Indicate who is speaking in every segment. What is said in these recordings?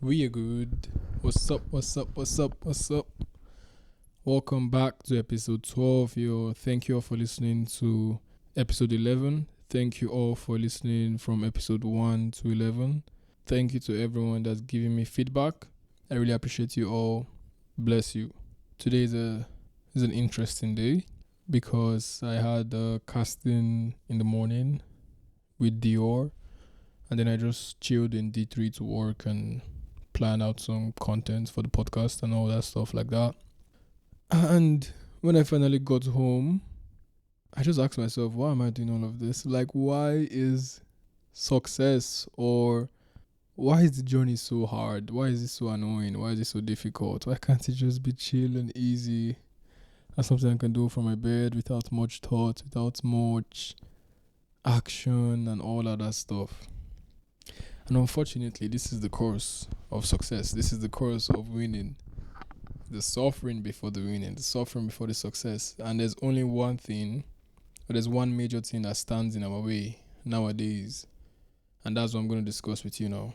Speaker 1: We are good. What's up? What's up? What's up? What's up? Welcome back to episode 12. Thank you all for listening to episode 11. Thank you all for listening from episode 1 to 11. Thank you to everyone that's giving me feedback. I really appreciate you all. Bless you. Today is an interesting day because I had a casting in the morning with Dior, and then I just chilled in D3 to work and plan out some content for the podcast and all that stuff like that. And when I finally got home, I just asked myself, why am I doing all of this? Like, why is success, or why is the journey so hard? Why is it so annoying? Why is it so difficult? Why can't it just be chill and easy? That's something I can do from my bed without much thought, without much action and all of that stuff. And unfortunately, this is the course of success. This is the course of winning. The suffering before the winning, the suffering before the success. And there's only one thing, or there's one major thing that stands in our way nowadays. And that's what I'm going to discuss with you now,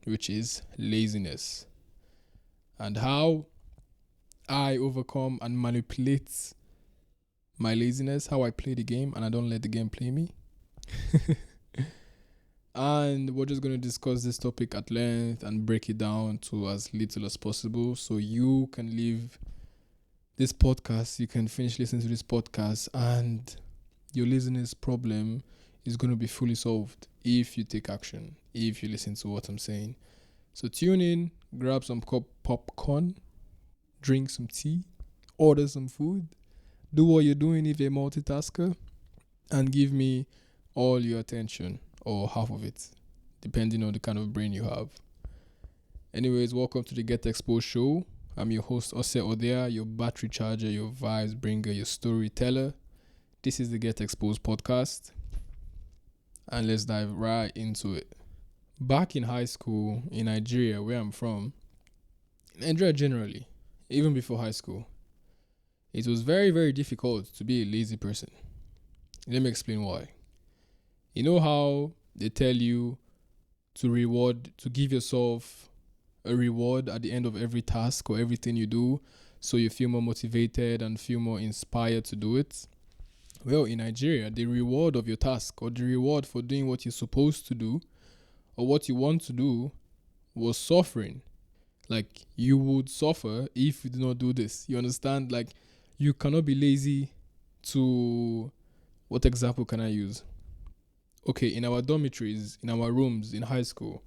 Speaker 1: which is laziness. And how I overcome and manipulate my laziness, how I play the game and I don't let the game play me. And we're just going to discuss this topic at length and break it down to as little as possible so you can leave this podcast, you can finish listening to this podcast, and your laziness problem is going to be fully solved if you take action, if you listen to what I'm saying. So tune in, grab some popcorn, drink some tea, order some food, do what you're doing if you're a multitasker, and give me all your attention. Or half of it, depending on the kind of brain you have. Anyways, welcome to the Get Exposed show. I'm your host, Odia, your battery charger, your vibes bringer, your storyteller. This is the Get Exposed podcast. And let's dive right into it. Back in high school in Nigeria, where I'm from, Nigeria generally, even before high school, it was very, very difficult to be a lazy person. Let me explain why. You know how they tell you to give yourself a reward at the end of every task or everything you do so you feel more motivated and feel more inspired to do it? Well, in Nigeria, the reward of your task or the reward for doing what you're supposed to do or what you want to do was suffering. Like, you would suffer if you do not do this. You understand? Like, you cannot be lazy to... What example can I use? Okay, in our dormitories, in our rooms in high school,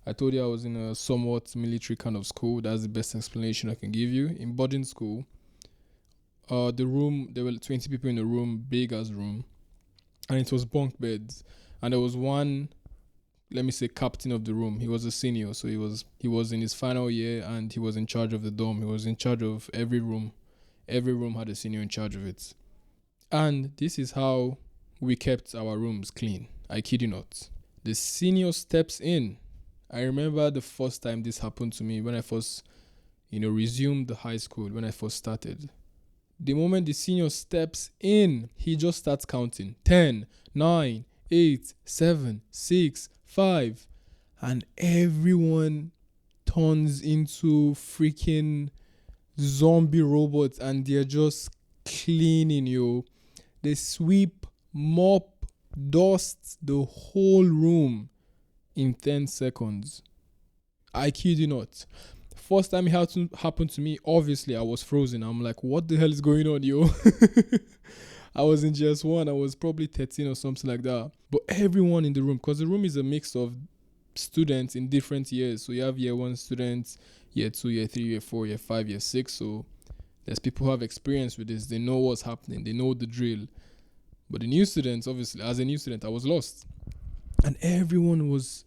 Speaker 1: I told you I was in a somewhat military kind of school. That's the best explanation I can give you. In boarding school, the room, there were 20 people in the room, big as room, and it was bunk beds. And there was one, let me say, captain of the room. He was a senior, so he was in his final year, and he was in charge of the dorm. He was in charge of every room. Every room had a senior in charge of it. And this is how we kept our rooms clean. I kid you not. The senior steps in. I remember the first time this happened to me when I first, resumed the high school, when I first started. The moment the senior steps in, he just starts counting. 10, 9, 8, 7, 6, 5. And everyone turns into freaking zombie robots and they're just cleaning you. They sweep, mop, dust the whole room in 10 seconds. I kid you not. First time it happened to me, obviously I was frozen. I'm like, what the hell is going on, yo? I was in GS1. I was probably 13 or something like that. But everyone in the room, because the room is a mix of students in different years. So you have year 1 students, year 2, year 3, year 4, year 5, year 6. So there's people who have experience with this. They know what's happening. They know the drill. But the new students, obviously, as a new student, I was lost. And everyone was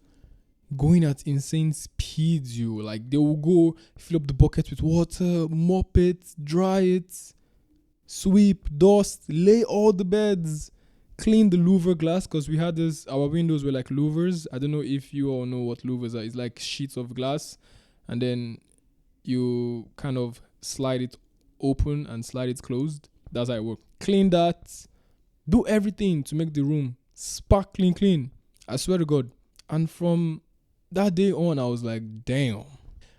Speaker 1: going at insane speeds, you. Like, they will go fill up the bucket with water, mop it, dry it, sweep, dust, lay all the beds, clean the louver glass, because we had this, our windows were like louvers. I don't know if you all know what louvers are. It's like sheets of glass, and then you kind of slide it open and slide it closed. That's how it works. Clean that. Do everything to make the room sparkling clean. I swear to God. And from that day on, I was like, damn,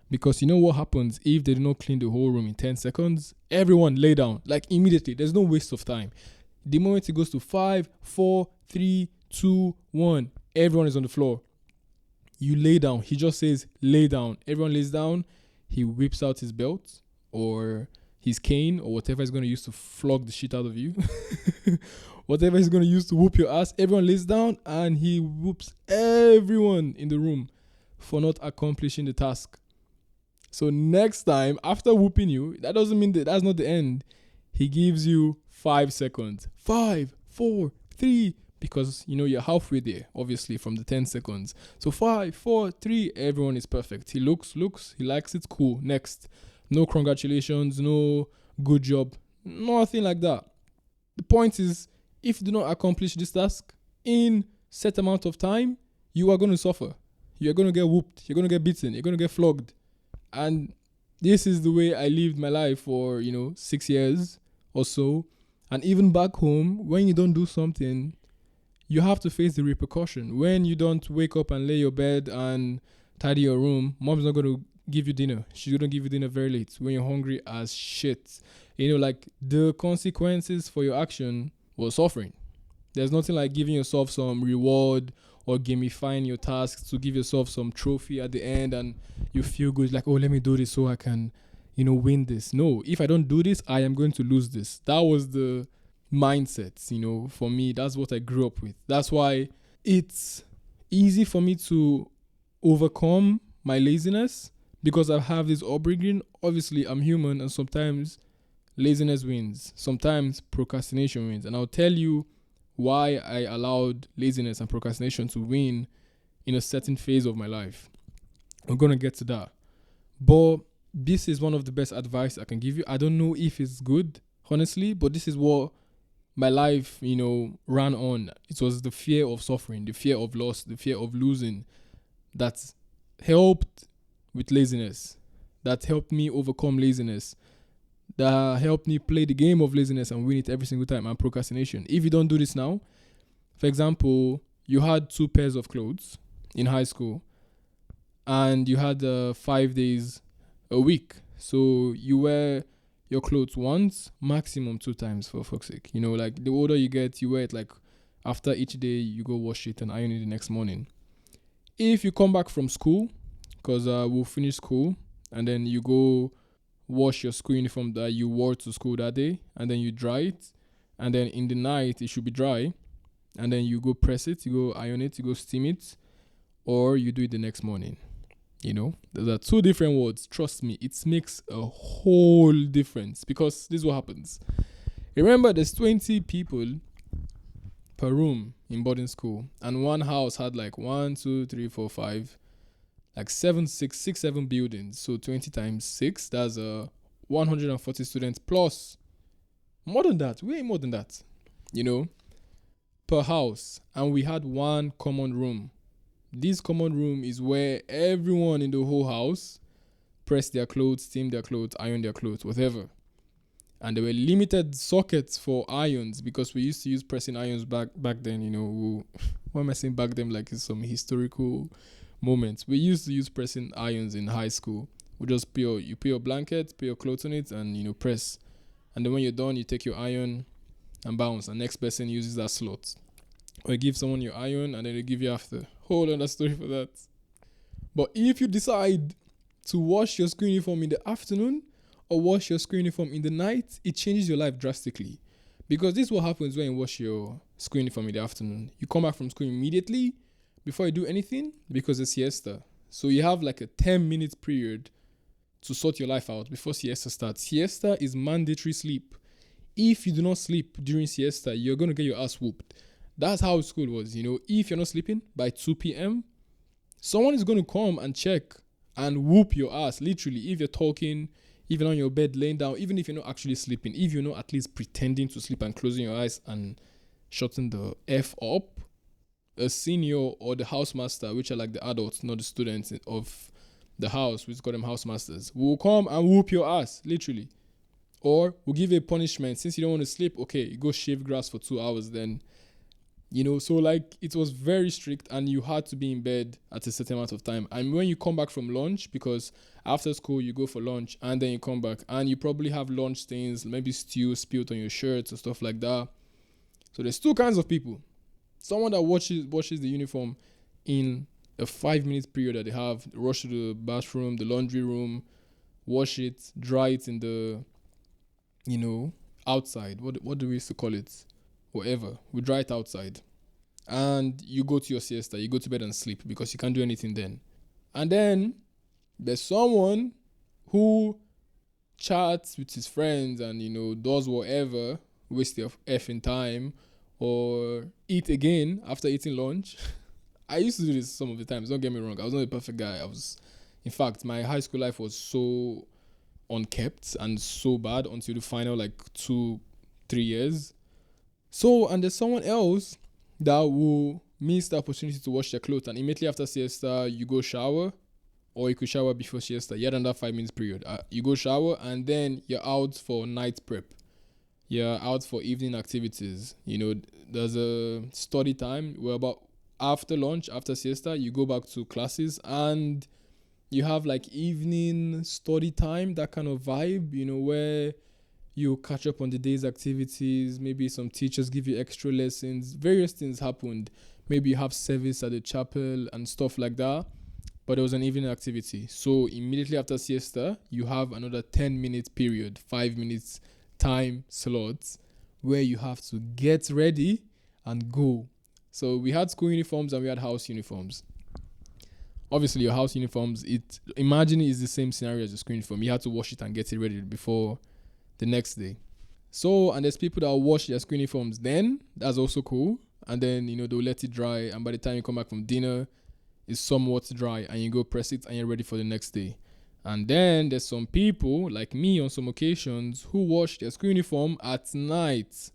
Speaker 1: Because you know what happens if they do not clean the whole room in 10 seconds? Everyone lay down, like immediately. There's no waste of time. The moment it goes to 5, 4, 3, 2, 1, everyone is on the floor. You lay down. He just says, lay down. Everyone lays down. He whips out his belt or his cane or whatever he's going to use to flog the shit out of you. Whatever he's going to use to whoop your ass. Everyone lays down and he whoops everyone in the room for not accomplishing the task. So next time, after whooping you, that doesn't mean that's not the end. He gives you 5 seconds. 5, 4, 3, because you're halfway there, obviously, from the 10 seconds. So 5, 4, 3, everyone is perfect. He looks, he likes it, cool. Next. No congratulations, no good job, nothing like that. The point is, if you do not accomplish this task in set amount of time, you are going to suffer. You're going to get whooped. You're going to get beaten. You're going to get flogged. And this is the way I lived my life for, 6 years or so. And even back home, when you don't do something, you have to face the repercussion. When you don't wake up and lay your bed and tidy your room, mom's not going to give you dinner. She's going to give you dinner very late when you're hungry as shit. Like the consequences for your action was suffering. There's nothing like giving yourself some reward or gamifying your tasks to give yourself some trophy at the end and you feel good, like, oh, let me do this so I can, win this. No, if I don't do this, I am going to lose this. That was the mindset, for me. That's what I grew up with. That's why it's easy for me to overcome my laziness because I have this upbringing. Obviously, I'm human and sometimes laziness wins. Sometimes procrastination wins. And I'll tell you why I allowed laziness and procrastination to win in a certain phase of my life. I'm going to get to that. But this is one of the best advice I can give you. I don't know if it's good, honestly, but this is what my life, ran on. It was the fear of suffering, the fear of loss, the fear of losing that helped with laziness, that helped me overcome laziness, that helped me play the game of laziness and win it every single time, and procrastination. If you don't do this now, for example, you had 2 pairs of clothes in high school and you had 5 days a week. So you wear your clothes once, maximum 2 times, for fuck's sake. Like the older you get, you wear it like after each day, you go wash it and iron it the next morning. If you come back from school, because we'll finish school and then you go wash your school uniform that you wore to school that day and then you dry it and then in the night it should be dry and then you go press it, you go iron it, you go steam it, or you do it the next morning. Those are 2 different words. Trust me, it makes a whole difference because this is what happens. Remember, there's 20 people per room in boarding school and one house had like 1, 2, 3, 4, 5, like 7 buildings. So 20 times 6, that's 140 students plus more than that, way more than that, per house. And we had one common room. This common room is where everyone in the whole house press their clothes, steam their clothes, iron their clothes, whatever. And there were limited sockets for irons because we used to use pressing irons back then, what am I saying back then, like it's some historical moments. We used to use pressing irons in high school. We just put your blanket, put your clothes on it and, press. And then when you're done, you take your iron and bounce. And next person uses that slot. Or you give someone your iron and then they give you after. Whole other story for that. But if you decide to wash your school uniform in the afternoon or wash your school uniform in the night, it changes your life drastically. Because this is what happens when you wash your school uniform in the afternoon. You come back from school immediately before you do anything because it's siesta. So you have like a 10-minute period to sort your life out before siesta starts. Siesta is mandatory sleep. If you do not sleep during siesta, you're going to get your ass whooped. That's how school was, If you're not sleeping by 2 p.m., someone is going to come and check and whoop your ass, literally. If you're talking, even on your bed, laying down, even if you're not actually sleeping, if you're not at least pretending to sleep and closing your eyes and shutting the F up, a senior or the housemaster, which are like the adults, not the students of the house, we call them housemasters, will come and whoop your ass, literally. Or we'll give you a punishment. Since you don't want to sleep, okay, you go shave grass for 2 hours, then So like it was very strict, and you had to be in bed at a certain amount of time. And when you come back from lunch, because after school you go for lunch and then you come back, and you probably have lunch stains, maybe stew spilled on your shirts or stuff like that. So there's two kinds of people: someone that washes the uniform in a 5 minute period that they have, rush to the bathroom, the laundry room, wash it, dry it in the, outside. What do we used to call it? Whatever. We dry it outside. And you go to your siesta, you go to bed and sleep because you can't do anything then. And then there's someone who chats with his friends and, does whatever, waste their effing time, or eat again after eating lunch. I used to do this some of the times, don't get me wrong. I was not a perfect guy. In fact, my high school life was so unkept and so bad until the final 2-3 years. So, and there's someone else that will miss the opportunity to wash their clothes, and immediately after siesta you go shower, or you could shower before siesta. You had another 5 minutes period. You go shower and then you're out for night prep. You're out for evening activities. There's a study time where about after lunch, after siesta, you go back to classes and you have evening study time, that kind of vibe, where you catch up on the day's activities. Maybe some teachers give you extra lessons. Various things happened. Maybe you have service at the chapel and stuff like that. But there was an evening activity. So immediately after siesta, you have another 10-minute period, 5 minutes time slots where you have to get ready and go. So we had school uniforms and we had house uniforms. Obviously, your house uniforms, imagine it is the same scenario as your school uniform. You had to wash it and get it ready before the next day. So, and there's people that will wash their school uniforms then. That's also cool. And then, they'll let it dry. And by the time you come back from dinner, it's somewhat dry. And you go press it and you're ready for the next day. And then there's some people, like me on some occasions, who wash their school uniform at night.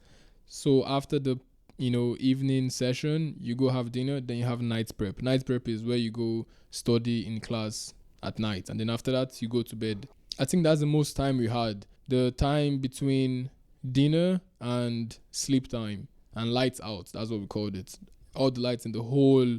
Speaker 1: So after the, evening session, you go have dinner, then you have night prep. Night prep is where you go study in class at night. And then after that, you go to bed. I think that's the most time we had. The time between dinner and sleep time and lights out. That's what we called it. All the lights in the whole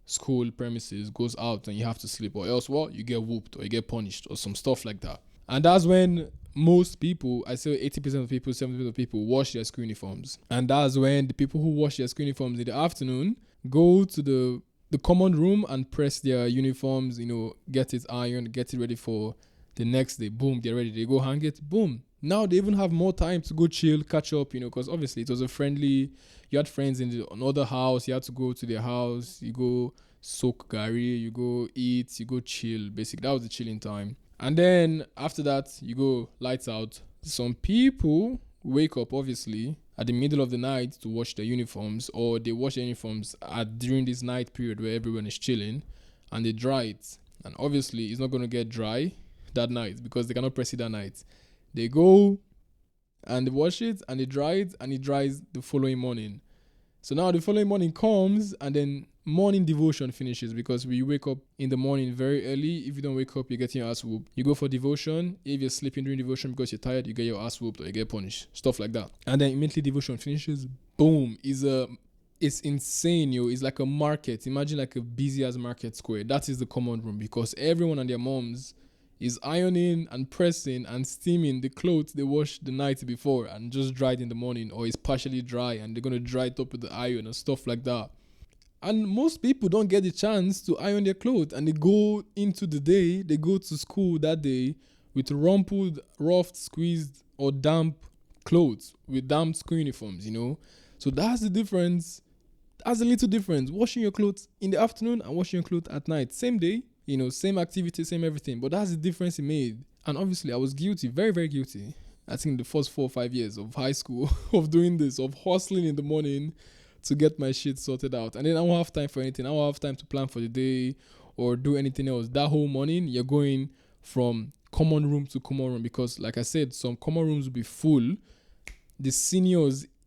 Speaker 1: school premises goes out and you have to sleep, or else you get whooped or you get punished or some stuff like that. And that's when most people, I say 80% of people, 70% of people wash their school uniforms. And that's when the people who wash their school uniforms in the afternoon go to the common room and press their uniforms, get it ironed, get it ready for the next day. Boom, get ready. They go hang it. Boom. Now they even have more time to go chill, catch up, because obviously it was you had friends in another house. You had to go to their house. You go soak gari, you go eat, you go chill. Basically, that was the chilling time. And then after that, you go lights out. Some people wake up, obviously, at the middle of the night to wash their uniforms, or they wash their uniforms during this night period where everyone is chilling, and they dry it. And obviously, it's not going to get dry that night because they cannot press it that night. They go and they wash it and they dry it, and it dries the following morning. So now the following morning comes, and then morning devotion finishes, because we wake up in the morning very early. If you don't wake up, you're getting your ass whooped. You go for devotion. If you're sleeping during devotion because you're tired, you get your ass whooped or you get punished. Stuff like that. And then immediately devotion finishes. Boom. It's insane, yo. It's like a market. Imagine like a busy ass market square. That is the common room, because everyone and their moms is ironing and pressing and steaming the clothes they washed the night before and just dried in the morning, or it's partially dry and they're going to dry it up with the iron and stuff like that. And most people don't get the chance to iron their clothes, and they go into the day, they go to school that day with rumpled, rough, squeezed, or damp clothes, with damp school uniforms, So that's the difference. That's a little difference. Washing your clothes in the afternoon and washing your clothes at night. Same day, same activity, same everything. But that's the difference it made. And obviously, I was guilty, very, very guilty. I think the first 4 or 5 years of high school of doing this, of hustling in the morning to get my shit sorted out. And then I won't have time for anything. I won't have time to plan for the day or do anything else. That whole morning, you're going from common room to common room, because like I said, some common rooms will be full.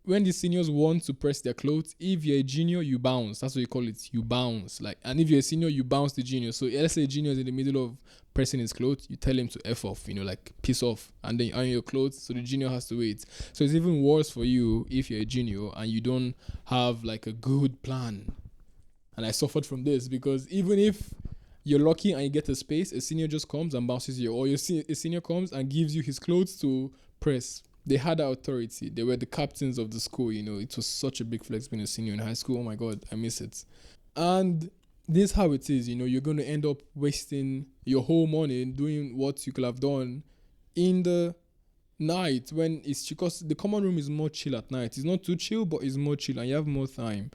Speaker 1: When the seniors want to press their clothes, if you're a junior, you bounce. That's what you call it. You bounce. And if you're a senior, you bounce the junior. So let's say junior is in the middle of pressing his clothes, you tell him to F off, like piss off, and then you iron your clothes, so the junior has to wait. So it's even worse for you if you're a junior and you don't have like a good plan. And I suffered from this because even if you're lucky and you get a space, a senior just comes and bounces you, or a senior comes and gives you his clothes to press. They had that authority. They were the captains of the school. It was such a big flex being a senior in high school. Oh my God, I miss it. And this is how it is. You're going to end up wasting your whole morning doing what you could have done in the night, when it's because the common room is more chill at night. It's not too chill, but it's more chill and you have more time.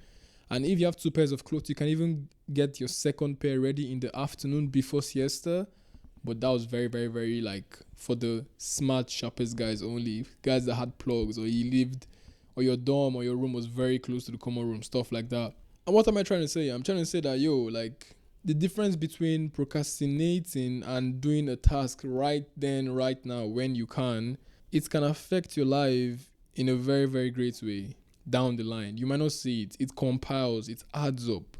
Speaker 1: And if you have 2 pairs of clothes, you can even get your second pair ready in the afternoon before siesta. But that was very, very, very like for the smart, sharpest guys only. Guys that had plugs, or you lived, or your dorm or your room was very close to the common room, stuff like that. And what am I trying to say? I'm trying to say that, like, the difference between procrastinating and doing a task right then, right now, when you can, it can affect your life in a very, very great way down the line. You might not see it. It compiles, it adds up,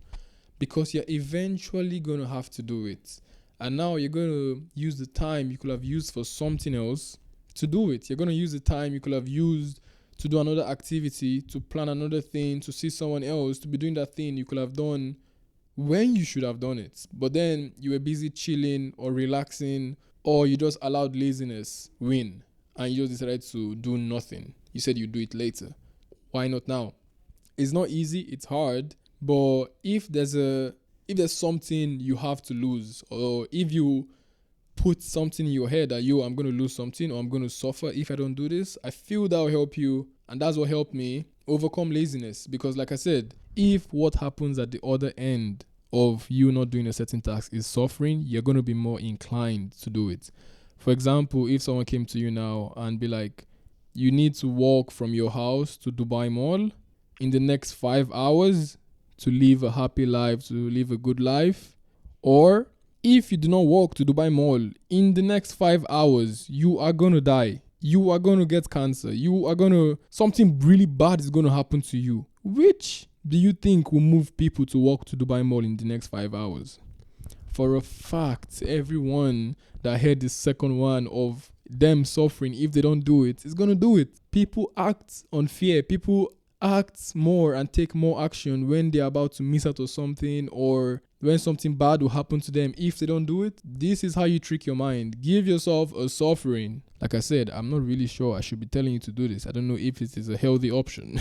Speaker 1: because you're eventually going to have to do it. And now you're going to use the time you could have used for something else to do it. You're going to use the time you could have used to do another activity, to plan another thing, to see someone else, to be doing that thing you could have done when you should have done it. But then you were busy chilling or relaxing, or you just allowed laziness win and you just decided to do nothing. You said you'd do it later. Why not now? It's not easy, it's hard, but if there's something you have to lose, or if you put something in your head that I'm going to lose something, or I'm going to suffer if I don't do this, I feel that will help you. And that's what helped me overcome laziness. Because like I said, if what happens at the other end of you not doing a certain task is suffering, you're going to be more inclined to do it. For example, if someone came to you now and be like, you need to walk from your house to Dubai Mall in the next 5 hours to live a happy life, to live a good life. Or if you do not walk to Dubai Mall in the next 5 hours, you are going to die. You are going to get cancer. Something really bad is going to happen to you. Which do you think will move people to walk to Dubai Mall in the next 5 hours? For a fact, everyone that heard the second one of them suffering if they don't do it is going to do it. People act on fear. People act more and take more action when they're about to miss out on something, or when something bad will happen to them if they don't do it. This is how you trick your mind. Give yourself a suffering. Like I said, I'm not really sure I should be telling you to do this. I don't know if it is a healthy option.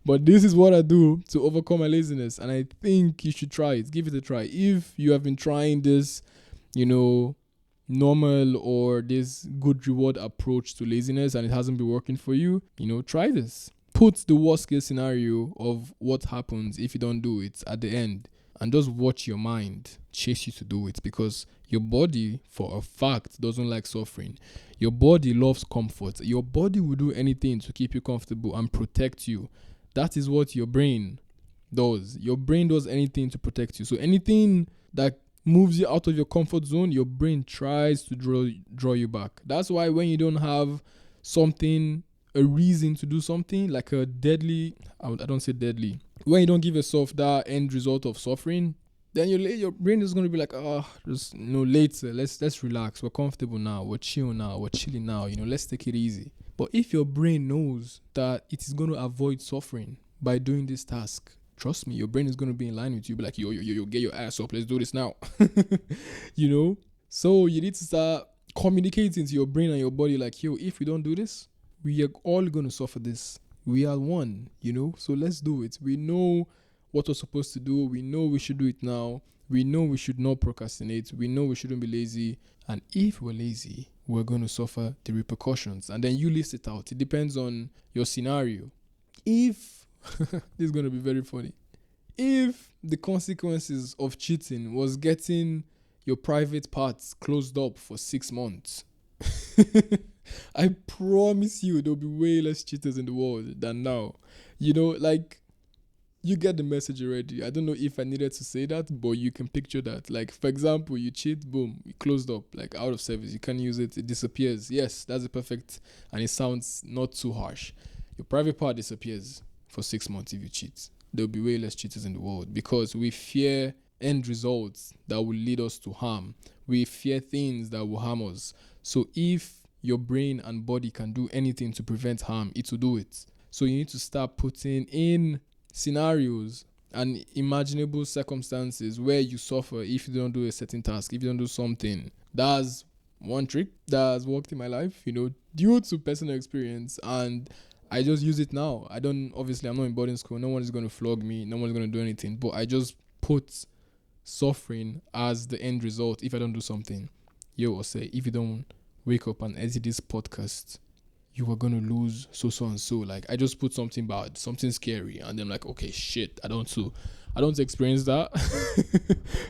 Speaker 1: But this is what I do to overcome my laziness, and I think you should try it. Give it a try. If you have been trying this, normal or this good reward approach to laziness and it hasn't been working for you, try this. Put the worst case scenario of what happens if you don't do it at the end, and just watch your mind chase you to do it, because your body, for a fact, doesn't like suffering. Your body loves comfort. Your body will do anything to keep you comfortable and protect you. That is what your brain does. Your brain does anything to protect you. So anything that moves you out of your comfort zone, your brain tries to draw you back. That's why when you don't have something, a reason to do something, like a deadly, I don't say deadly, when you don't give yourself that end result of suffering, then your brain is going to be like, just later, let's relax, we're comfortable now, we're chill now, we're chilling now, let's take it easy. But if your brain knows that it is going to avoid suffering by doing this task, trust me, your brain is going to be in line with you. Be like, yo, get your ass up. Let's do this now. So you need to start communicating to your brain and your body like, yo, if we don't do this, we are all going to suffer this. We are one, so let's do it. We know what we're supposed to do. We know we should do it now. We know we should not procrastinate. We know we shouldn't be lazy. And if we're lazy, we're going to suffer the repercussions. And then you list it out. It depends on your scenario. If, this is going to be very funny. If the consequences of cheating was getting your private parts closed up for 6 months, I promise you there'll be way less cheaters in the world than now. You get the message already. I don't know if I needed to say that, but you can picture that. Like, for example, you cheat, boom, it closed up, like out of service. You can't use it, it disappears. Yes, that's a perfect, and it sounds not too harsh. Your private part disappears for 6 months if you cheat. There'll be way less cheaters in the world because we fear end results that will lead us to harm. We fear things that will harm us. So if your brain and body can do anything to prevent harm, it will do it. So you need to start putting in scenarios and imaginable circumstances where you suffer if you don't do a certain task, if you don't do something. That's one trick that has worked in my life, due to personal experience, and I just use it now. I'm not in boarding school. No one is going to flog me. No one is going to do anything. But I just put suffering as the end result if I don't do something. Or say, if you don't wake up and edit this podcast, you are going to lose so and so. Like, I just put something bad, something scary, and I'm like, okay, shit, I don't experience that.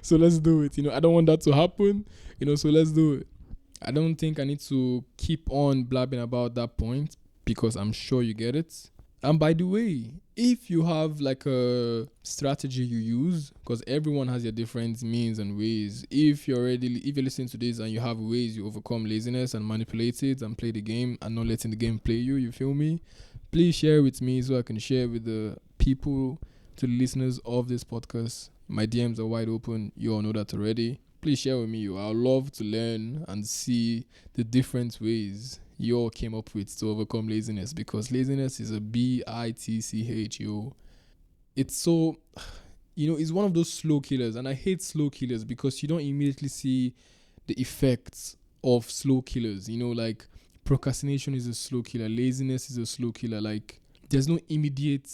Speaker 1: So let's do it. I don't want that to happen, so let's do it. I don't think I need to keep on blabbing about that point because I'm sure you get it. And by the way, if you have like a strategy you use, because everyone has their different means and ways. If you're listening to this and you have ways you overcome laziness and manipulate it and play the game and not letting the game play you feel me? Please share with me so I can share with the people, to the listeners of this podcast. My DMs are wide open. You all know that already. Please share with me. I'd love to learn and see the different ways you all came up with to overcome laziness, because laziness is a bitch, yo. It's so, it's one of those slow killers, and I hate slow killers because you don't immediately see the effects of slow killers. Like procrastination is a slow killer, laziness is a slow killer. Like, there's no immediate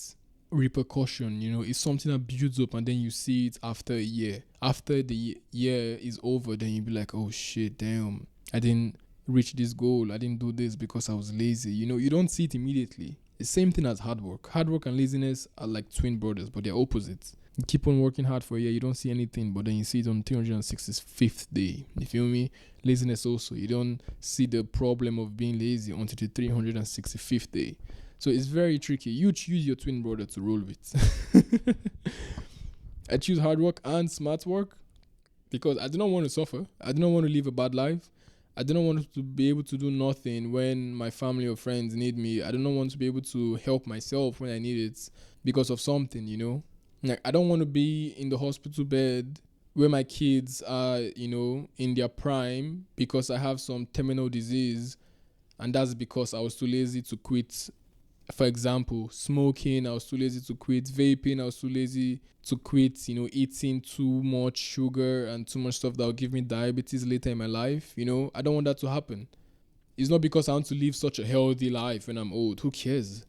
Speaker 1: repercussion. It's something that builds up and then you see it after a year. After the year is over, then you'll be like, oh shit, damn, I didn't reach this goal, I didn't do this because I was lazy. You don't see it immediately. The same thing as hard work and laziness are like twin brothers, but they're opposites. You keep on working hard for a year, you don't see anything, but then you see it on 365th day. You feel me? Laziness also, you don't see the problem of being lazy until the 365th day. So it's very tricky. You choose your twin brother to roll with. I choose hard work and smart work because I do not want to suffer. I do not want to live a bad life. I do not want to be able to do nothing when my family or friends need me. I do not want to be able to help myself when I need it because of something. Like, I don't want to be in the hospital bed where my kids are, in their prime because I have some terminal disease, and that's because I was too lazy to quit. For example, smoking, I was too lazy to quit. Vaping, I was too lazy to quit. Eating too much sugar and too much stuff that will give me diabetes later in my life. I don't want that to happen. It's not because I want to live such a healthy life when I'm old. Who cares?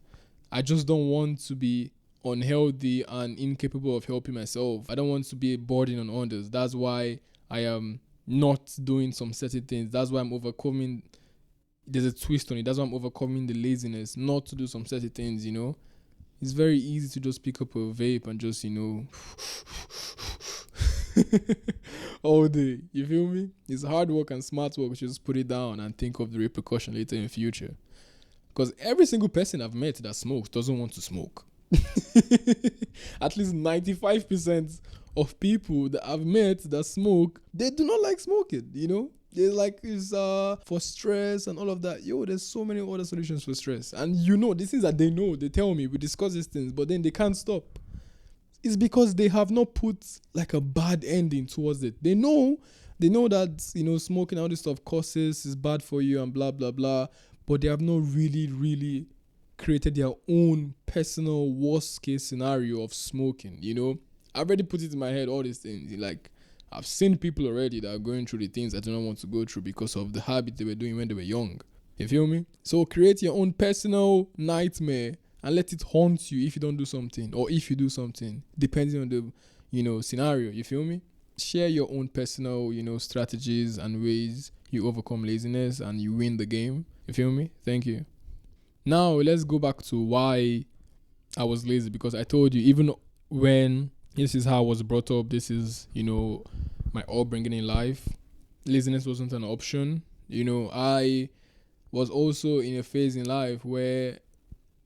Speaker 1: I just don't want to be unhealthy and incapable of helping myself. I don't want to be a burden on others. That's why I am not doing some certain things. That's why I'm overcoming. There's a twist on it. That's why I'm overcoming the laziness not to do some certain things. It's very easy to just pick up a vape and just all day. You feel me? It's hard work and smart work. Just put it down and think of the repercussion later in the future. Because every single person I've met that smokes doesn't want to smoke. At least 95% of people that I've met that smoke, they do not like smoking. They're like, it's for stress and all of that. There's so many other solutions for stress. And these things that they know, they tell me, we discuss these things, but then they can't stop. It's because they have not put like a bad ending towards it. They know that, smoking, all this stuff causes, is bad for you and blah, blah, blah. But they have not really, really created their own personal worst case scenario of smoking. I've already put it in my head, all these things. Like, I've seen people already that are going through the things I do not want to go through because of the habit they were doing when they were young. You feel me? So create your own personal nightmare and let it haunt you if you don't do something, or if you do something, depending on the, scenario. You feel me? Share your own personal, strategies and ways you overcome laziness and you win the game. You feel me? Thank you. Now let's go back to why I was lazy, because I told you, even when this is how I was brought up, this is, my upbringing in life, laziness wasn't an option. I was also in a phase in life where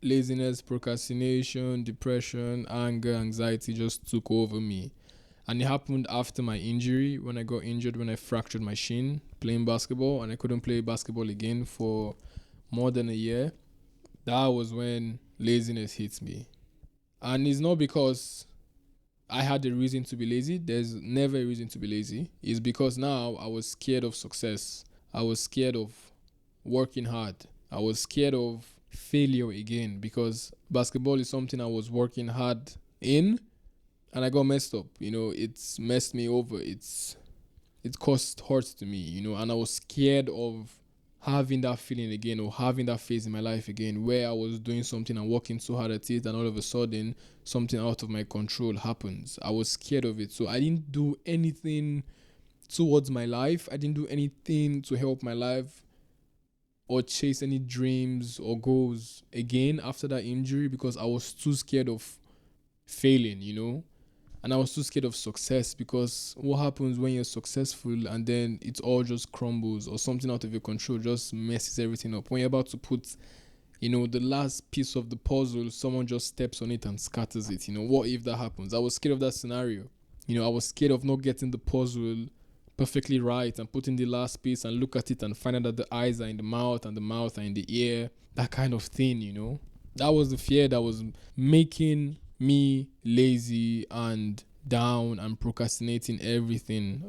Speaker 1: laziness, procrastination, depression, anger, anxiety just took over me. And it happened after my injury, when I got injured, when I fractured my shin playing basketball, and I couldn't play basketball again for more than a year. That was when laziness hits me. And it's not because I had a reason to be lazy. There's never a reason to be lazy. It's because now I was scared of success. I was scared of working hard. I was scared of failure again because basketball is something I was working hard in and I got messed up. It's messed me over. It caused hurt to me, and I was scared of having that feeling again or having that phase in my life again where I was doing something and working so hard at it and all of a sudden something out of my control happens. I was scared of it. So I didn't do anything towards my life. I didn't do anything to help my life or chase any dreams or goals again after that injury because I was too scared of failing. And I was too scared of success because what happens when you're successful and then it all just crumbles or something out of your control just messes everything up. When you're about to put, the last piece of the puzzle, someone just steps on it and scatters it. What if that happens? I was scared of that scenario. I was scared of not getting the puzzle perfectly right and putting the last piece and look at it and find out that the eyes are in the mouth and the mouth are in the ear. That kind of thing. That was the fear that was making me lazy and down and procrastinating everything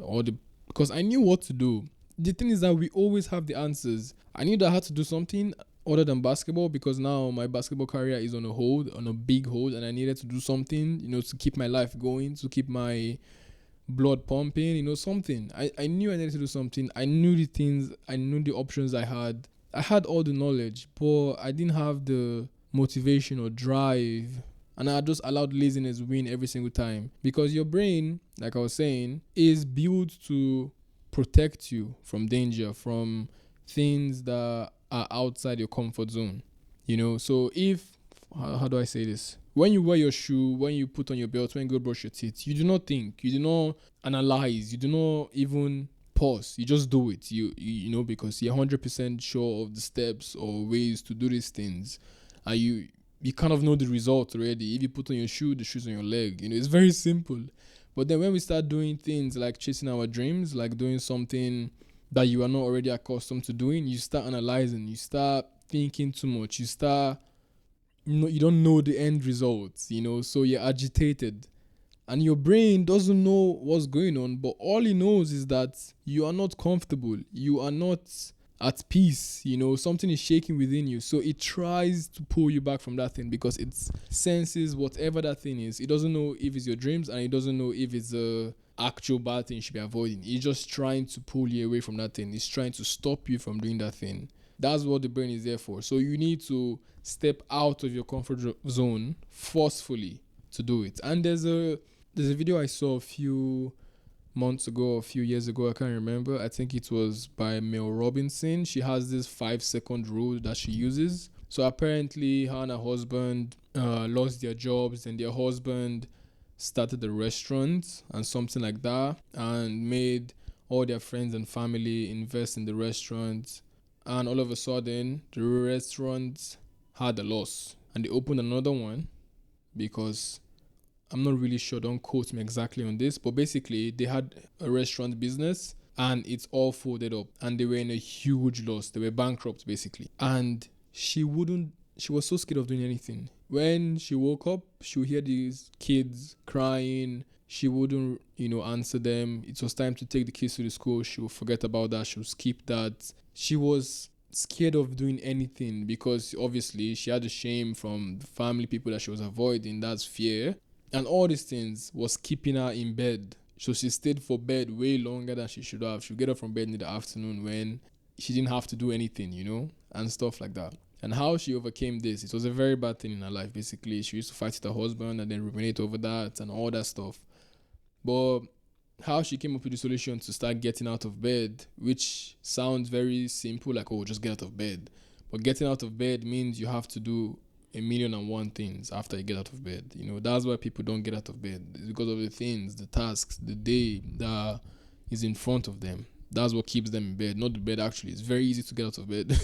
Speaker 1: because I knew what to do. The thing is that we always have the answers. I knew that I had to do something other than basketball because now my basketball career is on a big hold, and I needed to do something, to keep my life going, to keep my blood pumping, something. I knew I needed to do something. I knew the things, I knew the options I had. I had all the knowledge, but I didn't have the motivation or drive. And I just allowed laziness win every single time. Because your brain, like I was saying, is built to protect you from danger, from things that are outside your comfort zone. So how do I say this? When you wear your shoe, when you put on your belt, when you go brush your teeth, you do not think, you do not analyze, you do not even pause. You just do it. Because you're 100% sure of the steps or ways to do these things. And you kind of know the result already. If you put on your shoe, the shoe's on your leg. It's very simple. But then when we start doing things like chasing our dreams, like doing something that you are not already accustomed to doing, you start analyzing, you start thinking too much, you don't know the end results, so you're agitated. And your brain doesn't know what's going on, but all it knows is that you are not comfortable. You are not at peace, something is shaking within you. So it tries to pull you back from that thing because it senses whatever that thing is. It doesn't know if it's your dreams and it doesn't know if it's a actual bad thing you should be avoiding. It's just trying to pull you away from that thing. It's trying to stop you from doing that thing. That's what the brain is there for. So you need to step out of your comfort zone forcefully to do it. And there's a video I saw a few months ago, a few years ago, I can't remember. I think it was by Mel Robinson. She has this 5-second rule that she uses. So apparently her and her husband lost their jobs, and their husband started a restaurant and something like that, and made all their friends and family invest in the restaurant. And all of a sudden, the restaurant had a loss, and they opened another one because I'm not really sure, don't quote me exactly on this, but basically they had a restaurant business and it's all folded up and they were in a huge loss. They were bankrupt basically. And she was so scared of doing anything. When she woke up, she would hear these kids crying. She wouldn't, answer them. It was time to take the kids to the school. She would forget about that. She would skip that. She was scared of doing anything because obviously she had the shame from the family, people that she was avoiding. That's fear. And all these things was keeping her in bed. So she stayed for bed way longer than she should have. She'd get up from bed in the afternoon when she didn't have to do anything, and stuff like that. And how she overcame this, it was a very bad thing in her life, basically. She used to fight with her husband and then ruminate over that and all that stuff. But how she came up with the solution to start getting out of bed, which sounds very simple, like, oh, just get out of bed. But getting out of bed means you have to do 1,000,001 things after you get out of bed. That's why people don't get out of bed. It's because of the things, the tasks, the day that is in front of them. That's what keeps them in bed, not the bed actually. It's very easy to get out of bed.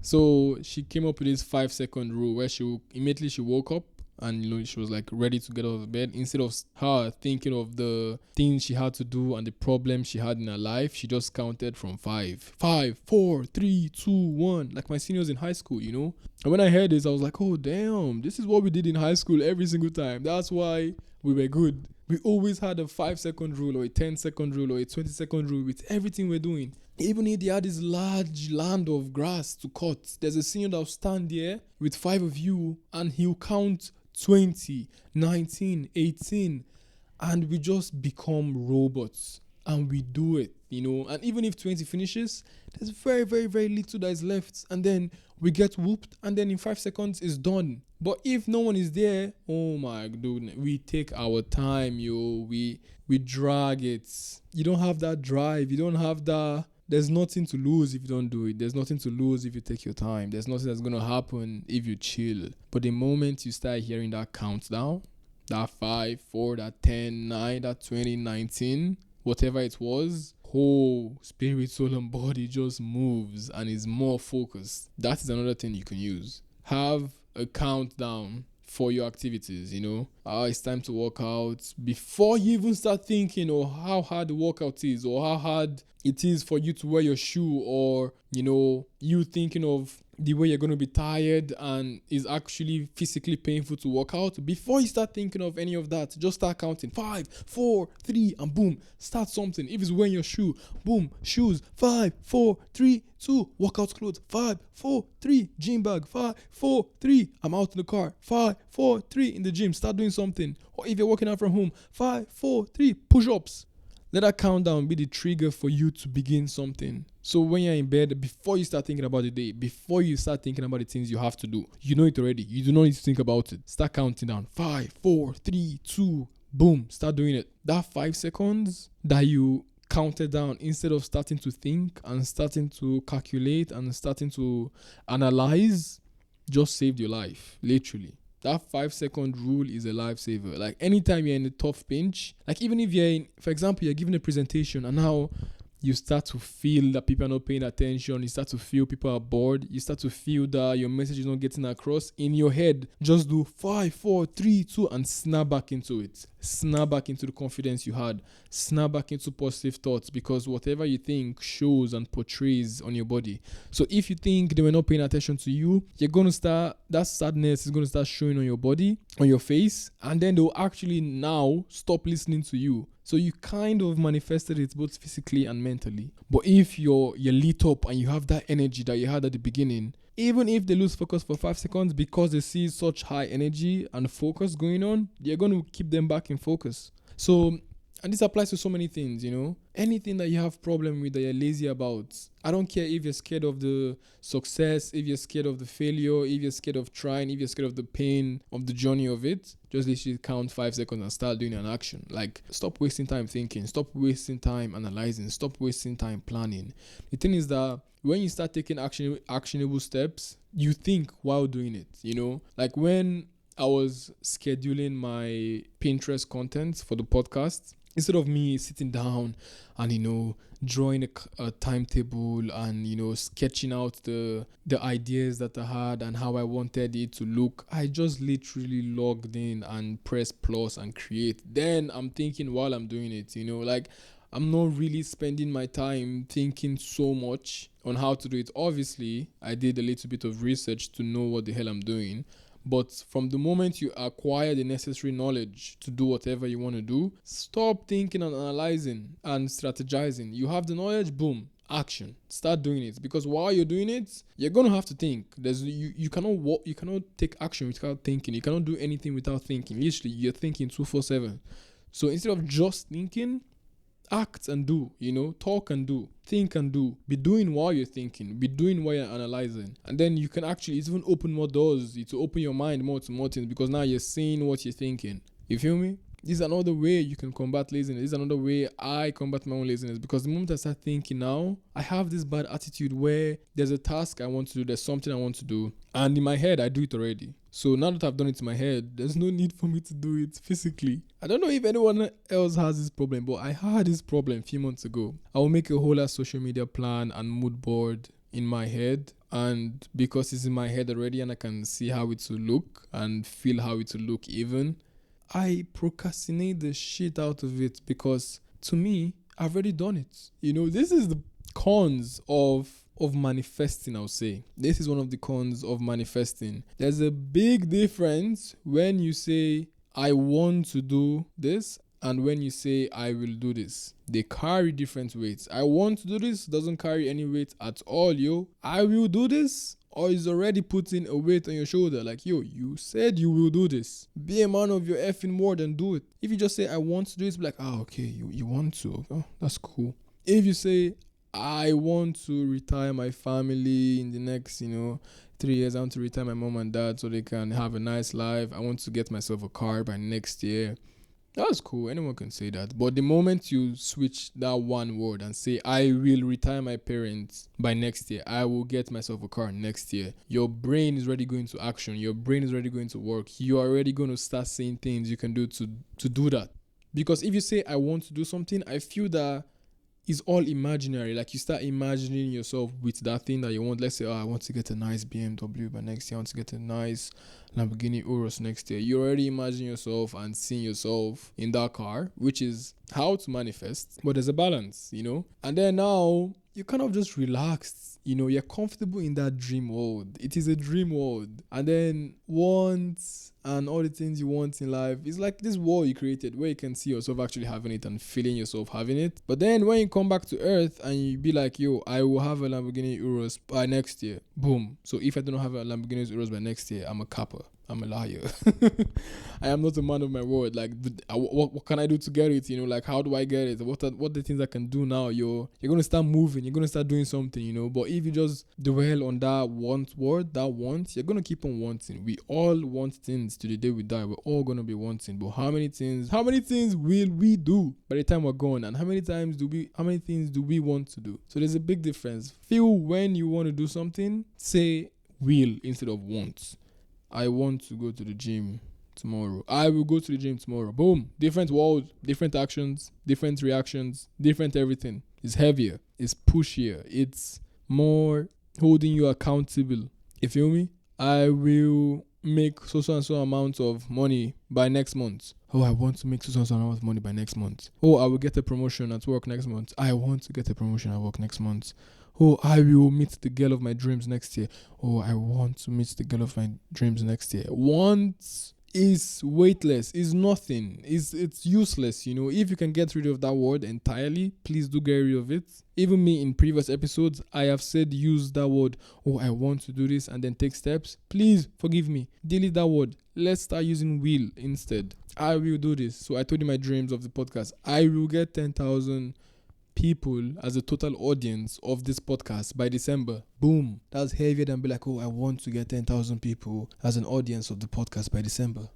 Speaker 1: So she came up with this 5-second rule where she woke up and she was like ready to get out of bed. Instead of her thinking of the things she had to do and the problems she had in her life, she just counted from 5, 4, 3, 2, 1, like my seniors in high school. And when I heard this, I was like, oh damn, this is what we did in high school every single time. That's why we were good. We always had a 5-second rule or a 10-second rule or a 20-second rule with everything we're doing. Even if they had this large land of grass to cut, there's a senior that will stand there with 5 of you and he'll count 20, 19, 18, and we just become robots and we do it, and even if 20 finishes, there's very, very, very little that is left, and then we get whooped, and then in 5 seconds it's done. But if no one is there, oh my goodness, we take our time, we drag it. You don't have that drive, you don't have that. There's nothing to lose if you don't do it. There's nothing to lose if you take your time. There's nothing that's going to happen if you chill. But the moment you start hearing that countdown, that 5, 4, that 10, 9, that 20, 19, whatever it was, whole spirit, soul, and body just moves and is more focused. That is another thing you can use. Have a countdown for your activities, it's time to work out before you even start thinking or how hard the workout is or how hard it is for you to wear your shoe, or you thinking of the way you're going to be tired and is actually physically painful to work out. Before you start thinking of any of that, just start counting 5, 4, 3, and boom, start something. If it's wearing your shoe, boom, shoes, 5, 4, 3, 2, workout clothes, 5, 4, 3, gym bag, 5, 4, 3, I'm out in the car, 5, 4, 3, in the gym, start doing something. Or if you're working out from home, 5, 4, 3, push-ups. Let that countdown be the trigger for you to begin something. So when you're in bed, before you start thinking about the day, before you start thinking about the things you have to do, you know it already. You do not need to think about it. Start counting down. 5, 4, 3, 2, boom. Start doing it. That 5 seconds that you counted down, instead of starting to think and starting to calculate and starting to analyze, just saved your life. Literally. That 5-second rule is a lifesaver. Like anytime you're in a tough pinch, like even if for example, you're giving a presentation and now you start to feel that people are not paying attention, you start to feel people are bored, you start to feel that your message is not getting across, in your head, just do 5, 4, 3, 2 and snap back into it. Snap back into the confidence you had. Snap back into positive thoughts, because whatever you think shows and portrays on your body. So if you think they were not paying attention to you, you're going to start, that sadness is going to start showing on your body, on your face, and then they'll actually now stop listening to you. So you kind of manifested it both physically and mentally. But if you're lit up and you have that energy that you had at the beginning, even if they lose focus for 5 seconds because they see such high energy and focus going on, you're going to keep them back in focus. So, and this applies to so many things, anything that you have problem with, that you're lazy about. I don't care if you're scared of the success, if you're scared of the failure, if you're scared of trying, if you're scared of the pain of the journey of it, just literally count 5 seconds and start doing an action. Like, stop wasting time thinking, stop wasting time analyzing, stop wasting time planning. The thing is that when you start taking actionable steps, you think while doing it, like when I was scheduling my Pinterest content for the podcast, instead of me sitting down and, drawing a timetable and, sketching out the ideas that I had and how I wanted it to look, I just literally logged in and pressed plus and create. Then I'm thinking while I'm doing it, like I'm not really spending my time thinking so much on how to do it. Obviously, I did a little bit of research to know what the hell I'm doing. But from the moment you acquire the necessary knowledge to do whatever you want to do, stop thinking and analyzing and strategizing. You have the knowledge, boom, action. Start doing it. Because while you're doing it, you're going to have to think. You cannot take action without thinking. You cannot do anything without thinking. Literally, you're thinking 24/7. So instead of just thinking, act and do, talk and do, think and do, be doing while you're thinking, be doing while you're analyzing. And then you can actually even open more doors to open your mind more to more things, because now you're seeing what you're thinking. You feel me? This is another way you can combat laziness. This is another way I combat my own laziness, because the moment I start thinking now, I have this bad attitude where there's a task I want to do, there's something I want to do, and in my head I do it already. So now that I've done it in my head, there's no need for me to do it physically. I don't know if anyone else has this problem, but I had this problem a few months ago. I will make a whole social media plan and mood board in my head, And because it's in my head already and I can see how it will look and feel how it will look even, I procrastinate the shit out of it because to me, I've already done it. This is the cons of manifesting, I'll say. This is one of the cons of manifesting. There's a big difference when you say, I want to do this, and when you say, I will do this. They carry different weights. I want to do this doesn't carry any weight at all, yo. I will do this, or is already putting a weight on your shoulder. Like, yo, you said you will do this. Be a man of your effing word and do it. If you just say, I want to do it, be like, okay, you want to. Oh, that's cool. If you say, I want to retire my family in the next, 3 years. I want to retire my mom and dad so they can have a nice life. I want to get myself a car by next year. That's cool. Anyone can say that. But the moment you switch that one word and say, I will retire my parents by next year, I will get myself a car next year, your brain is already going to action. Your brain is already going to work. You're already going to start saying things you can do to do that. Because if you say, I want to do something, I feel that it's all imaginary. Like you start imagining yourself with that thing that you want. Let's say, I want to get a nice BMW by next year. I want to get a nice Lamborghini Urus next year. You already imagine yourself and seeing yourself in that car, which is how to manifest. But there's a balance, And then now you're kind of just relaxed. You're comfortable in that dream world. It is a dream world. And then wants and all the things you want in life, it's like this world you created where you can see yourself actually having it and feeling yourself having it. But then when you come back to earth and you be like, yo, I will have a Lamborghini Urus by next year. Boom. So if I don't have a Lamborghini Urus by next year, I'm a capper. I'm a liar. I am not a man of my word. Like, what can I do to get it? Like, how do I get it? What are the things I can do now? You're going to start moving. You're going to start doing something, But if you just dwell on that want, you're going to keep on wanting. We all want things to the day we die. We're all going to be wanting. But how many things will we do by the time we're gone? And how many things do we want to do? So there's a big difference. Feel when you want to do something, say will instead of want. I want to go to the gym tomorrow. I will go to the gym tomorrow. Boom. Different world, different actions, different reactions, different everything. It's heavier. It's pushier. It's more holding you accountable. You feel me? I will make so and so amount of money by next month. Oh, I want to make so and so amount of money by next month. Oh, I will get a promotion at work next month. I want to get a promotion at work next month. Oh, I will meet the girl of my dreams next year. Oh, I want to meet the girl of my dreams next year. Want is weightless, is nothing, it's useless. If you can get rid of that word entirely, please do get rid of it. Even me in previous episodes, I have said use that word. Oh, I want to do this and then take steps. Please forgive me. Delete that word. Let's start using will instead. I will do this. So I told you my dreams of the podcast. I will get 10,000 people as a total audience of this podcast by December. Boom. That's heavier than be like, oh, I want to get 10,000 people as an audience of the podcast by December.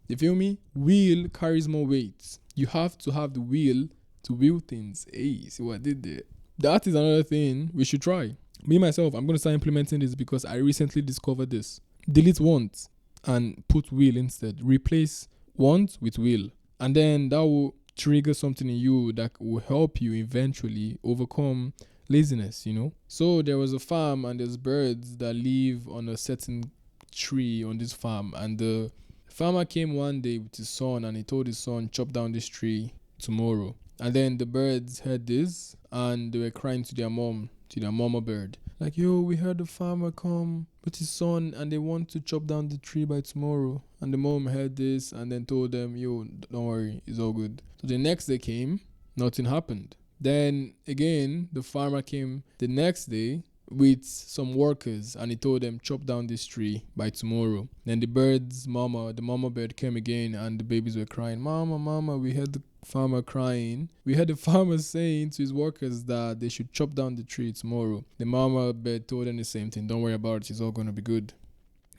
Speaker 1: You feel me? Will carries more weight. You have to have the will to will things. Hey, see what I did there? That is another thing we should try. Me, myself, I'm going to start implementing this because I recently discovered this. Delete want and put will instead. Replace want with will. And then that will trigger something in you that will help you eventually overcome laziness, So there was a farm and there's birds that live on a certain tree on this farm, and the farmer came one day with his son and he told his son, chop down this tree tomorrow. And then the birds heard this and they were crying to their mama bird. Like, yo, we heard the farmer come with his son and they want to chop down the tree by tomorrow. And the mom heard this and then told them, yo, don't worry, it's all good. So the next day came, nothing happened. Then again, the farmer came the next day with some workers and he told them, chop down this tree by tomorrow. Then the mama bird came again and the babies were crying, mama, we heard the farmer crying. We heard the farmer saying to his workers that they should chop down the tree tomorrow. The mama bird told them the same thing, don't worry about it, it's all going to be good.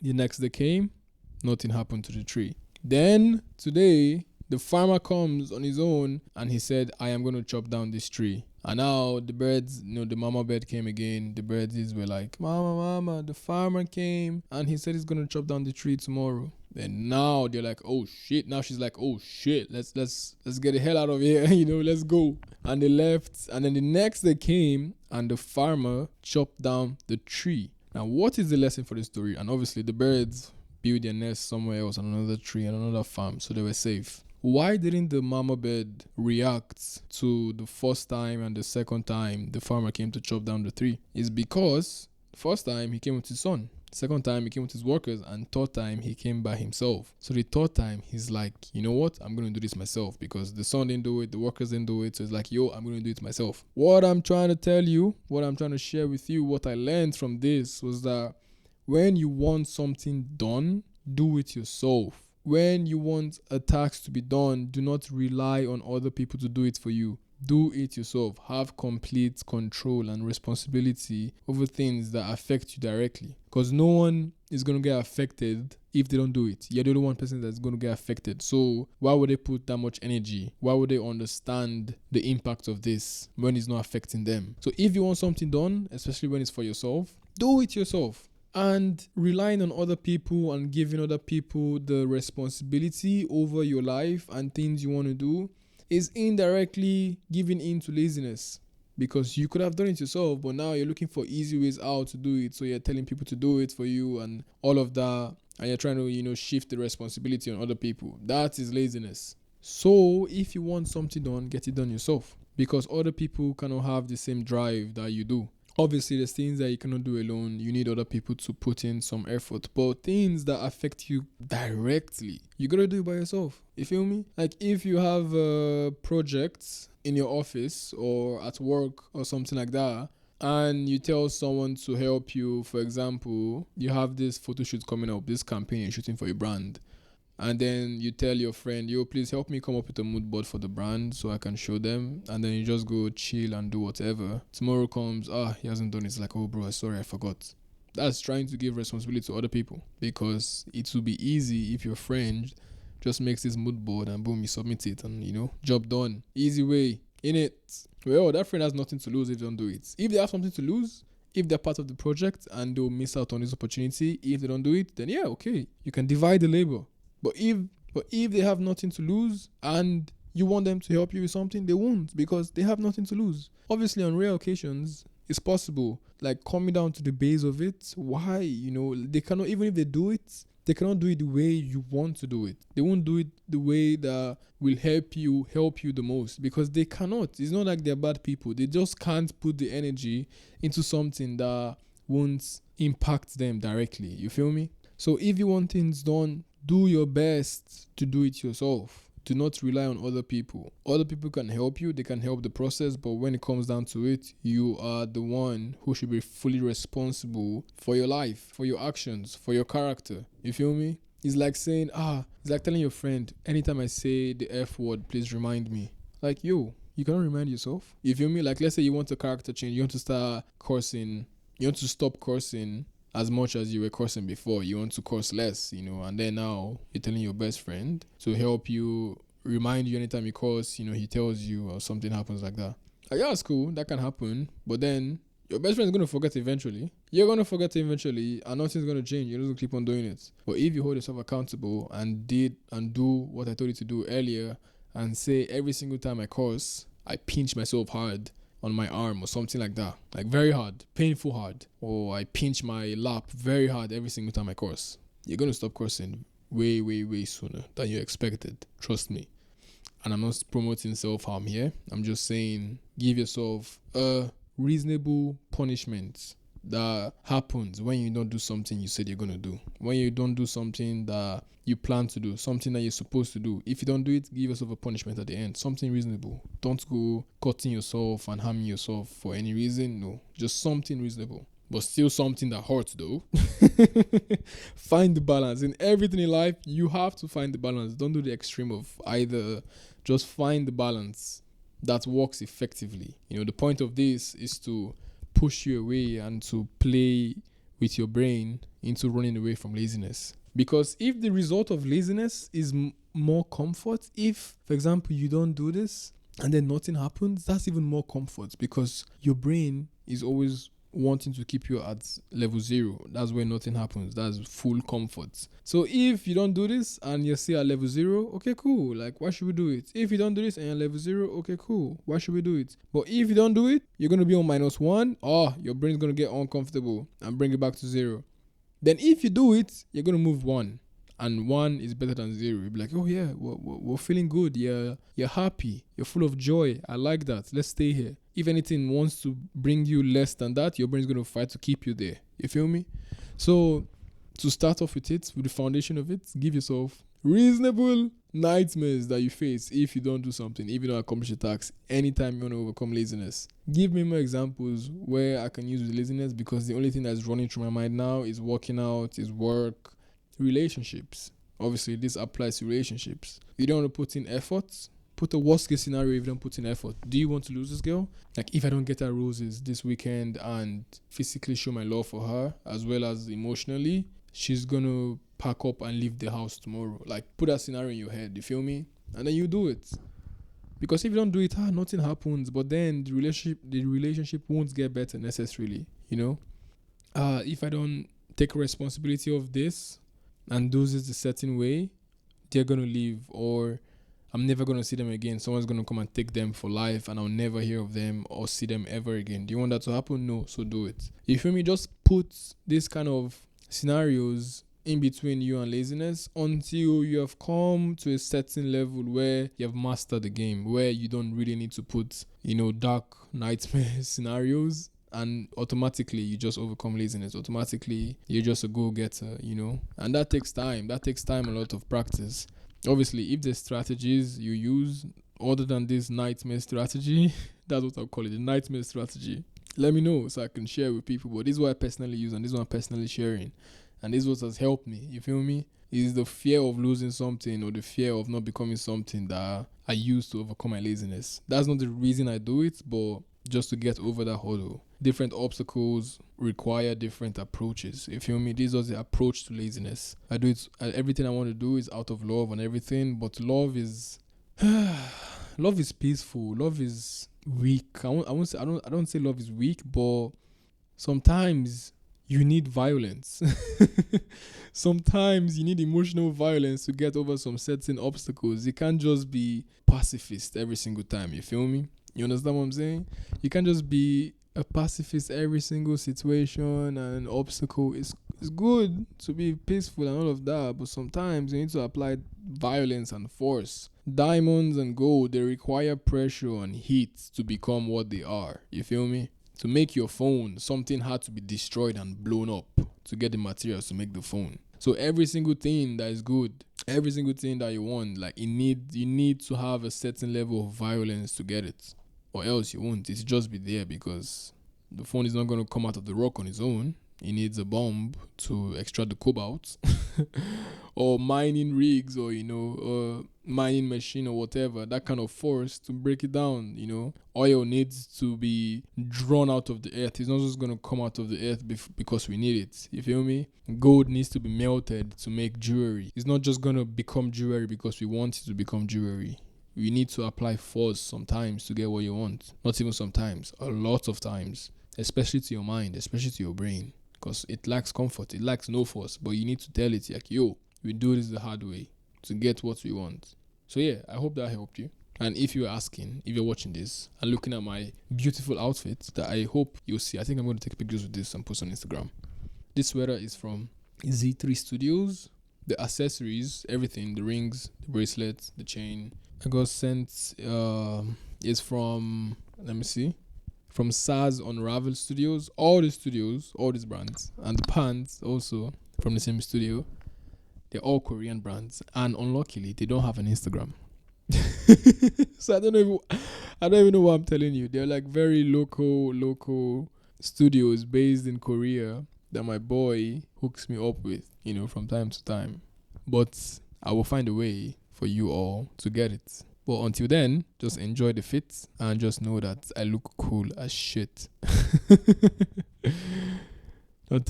Speaker 1: The next day came, nothing happened to the tree. Then today, the farmer comes on his own and he said, I am going to chop down this tree. And now the birds, the mama bird came again. The birds were like, mama, the farmer came and he said he's going to chop down the tree tomorrow. Then now they're like, oh shit. Now she's like, oh shit, let's get the hell out of here. Let's go. And they left. And then the next day came and the farmer chopped down the tree. Now, what is the lesson for this story? And obviously, the birds built their nest somewhere else on another tree and another farm, so they were safe. Why didn't the mama bird react to the first time and the second time the farmer came to chop down the tree? It's because the first time he came with his son, second time he came with his workers, and third time he came by himself. So the third time he's like, you know what, I'm gonna do this myself, because the son didn't do it, the workers didn't do it. So it's like, yo, I'm gonna do it myself. What I'm trying to tell you, what I'm trying to share with you, what I learned from this was that when you want something done, do it yourself. When you want a task to be done, do not rely on other people to do it for you. Do it yourself. Have complete control and responsibility over things that affect you directly. Because no one is going to get affected if they don't do it. You're the only one person that's going to get affected. So why would they put that much energy? Why would they understand the impact of this when it's not affecting them? So if you want something done, especially when it's for yourself, do it yourself. And relying on other people and giving other people the responsibility over your life and things you want to do is indirectly giving in to laziness, because you could have done it yourself, but now you're looking for easy ways out to do it. So you're telling people to do it for you and all of that, and you're trying to shift the responsibility on other people. That is laziness. So if you want something done, get it done yourself, because other people cannot have the same drive that you do. Obviously, there's things that you cannot do alone. You need other people to put in some effort. But things that affect you directly, you gotta do it by yourself. You feel me? Like if you have a project in your office or at work or something like that, and you tell someone to help you, for example, you have this photo shoot coming up, this campaign you're shooting for a brand. And then you tell your friend, yo, please help me come up with a mood board for the brand so I can show them. And then you just go chill and do whatever. Tomorrow comes, he hasn't done it. It's like, oh, bro, sorry, I forgot. That's trying to give responsibility to other people, because it will be easy if your friend just makes this mood board and boom, you submit it and, job done. Easy way, innit? Well, that friend has nothing to lose if they don't do it. If they have something to lose, if they're part of the project and they'll miss out on this opportunity, if they don't do it, then yeah, okay. You can divide the labor. But if they have nothing to lose and you want them to help you with something, they won't, because they have nothing to lose. Obviously, on rare occasions, it's possible. Like coming down to the base of it, why? They cannot, even if they do it, they cannot do it the way you want to do it. They won't do it the way that will help you the most, because they cannot. It's not like they're bad people. They just can't put the energy into something that won't impact them directly. You feel me? So if you want things done, do your best to do it yourself. Do not rely on other people. Other people can help you, they can help the process, but when it comes down to it, you are the one who should be fully responsible for your life, for your actions, for your character. You feel me? It's like saying, it's like telling your friend, anytime I say the F word, please remind me. Like, yo, you cannot remind yourself. You feel me? Like, let's say you want a character change, you want to start cursing, you want to stop cursing as much as you were cursing before. You want to curse less, and then now you're telling your best friend to help you, remind you anytime you curse, he tells you or something happens like that. Like, yeah, it's cool, that can happen, but then your best friend is going to forget eventually. You're going to forget eventually, and nothing's going to change. You're just going to keep on doing it. But if you hold yourself accountable and do what I told you to do earlier, and say every single time I curse, I pinch myself hard on my arm or something like that, like very hard, painful hard, or I pinch my lap very hard every single time I curse, you're going to stop cursing way, way, way sooner than you expected. Trust me. And I'm not promoting self-harm here. I'm just saying, give yourself a reasonable punishment that happens when you don't do something you said you're going to do. When you don't do something that you plan to do, something that you're supposed to do. If you don't do it, give yourself a punishment at the end. Something reasonable. Don't go cutting yourself and harming yourself for any reason. No, just something reasonable. But still something that hurts though. Find the balance. In everything in life, you have to find the balance. Don't do the extreme of either. Just find the balance that works effectively. The point of this is to push you away and to play with your brain into running away from laziness. Because if the result of laziness is more comfort, if, for example, you don't do this and then nothing happens, that's even more comfort, because your brain is always wanting to keep you at level 0. That's where nothing happens. That's full comfort. So if you don't do this and you're still at level 0, okay, cool. Like, why should we do it? If you don't do this and you're level 0, okay, cool. Why should we do it? But if you don't do it, you're going to be on -1. Oh, your brain's going to get uncomfortable and bring it back to 0. Then if you do it, you're going to move 1. And 1 is better than 0. You'll be like, oh yeah, we're feeling good. Yeah, you're happy. You're full of joy. I like that. Let's stay here. If anything wants to bring you less than that, your brain's going to fight to keep you there. You feel me? So to start off with it, with the foundation of it, give yourself reasonable nightmares that you face if you don't do something, if you don't accomplish a task, anytime you want to overcome laziness. Give me more examples where I can use laziness, because the only thing that's running through my mind now is working out, is work, relationships. Obviously, this applies to relationships. You don't want to put in effort. Put a worst case scenario if you don't put in effort. Do you want to lose this girl? Like, if I don't get her roses this weekend and physically show my love for her, as well as emotionally, she's going to pack up and leave the house tomorrow. Like, put that scenario in your head. You feel me? And then you do it. Because if you don't do it, nothing happens. But then the relationship won't get better necessarily, you know? If I don't take responsibility of this and do this a certain way, they're going to leave, or I'm never going to see them again. Someone's going to come and take them for life, and I'll never hear of them or see them ever again. Do you want that to happen? No, so do it. You feel me? Just put this kind of scenarios in between you and laziness until you have come to a certain level where you have mastered the game, where you don't really need to put, dark nightmare scenarios, and automatically you just overcome laziness. Automatically you're just a go-getter, and that takes time. A lot of practice. Obviously, if there's strategies you use other than this nightmare strategy, that's what I'll call it, the nightmare strategy, let me know so I can share with people. But this is what I personally use, and this is what I'm personally sharing, and this is what has helped me. You feel me? Is the fear of losing something or the fear of not becoming something that I use to overcome my laziness. That's not the reason I do it, but just to get over that hurdle. Different obstacles require different approaches. You feel me? This was the approach to laziness. I do it. Everything I want to do is out of love and everything, but love is love is peaceful. Love is weak. I don't say love is weak, but sometimes you need violence. Sometimes you need emotional violence to get over some certain obstacles. You can't just be pacifist every single time. You feel me? You understand what I'm saying? You can't just be a pacifist every single situation and obstacle. It's good to be peaceful and all of that, but sometimes you need to apply violence and force. Diamonds and gold, they require pressure and heat to become what they are. You feel me? To make your phone, something had to be destroyed and blown up to get the materials to make the phone. So every single thing that is good, every single thing that you want, like you need to have a certain level of violence to get it. Or else you won't. It's just be there, because the phone is not going to come out of the rock on its own. It needs a bomb to extract the cobalt. Or mining rigs, or mining machine or whatever, that kind of force to break it down. Oil needs to be drawn out of the earth. It's not just going to come out of the earth because we need it. You feel me? Gold needs to be melted to make jewelry. It's not just going to become jewelry because we want it to become jewelry. You need to apply force sometimes to get what you want. Not even sometimes, a lot of times. Especially to your mind, especially to your brain. Because it lacks comfort, it lacks no force. But you need to tell it, like, yo, we do this the hard way to get what we want. So yeah, I hope that helped you. And if you're asking, if you're watching this and looking at my beautiful outfit that I hope you'll see, I think I'm going to take pictures with this and post on Instagram. This sweater is from Z3 Studios. The accessories, everything, the rings, the bracelet, the chain, I got sent is from, let me see, from Saz Unravel Studios. All these brands, and the pants also from the same studio. They're all Korean brands, and unluckily they don't have an Instagram. So I don't even know what I'm telling you. They're like very local studios based in Korea that my boy hooks me up with, from time to time. But I will find a way for you all to get it. But until then, just enjoy the fit and just know that I look cool as shit. Don't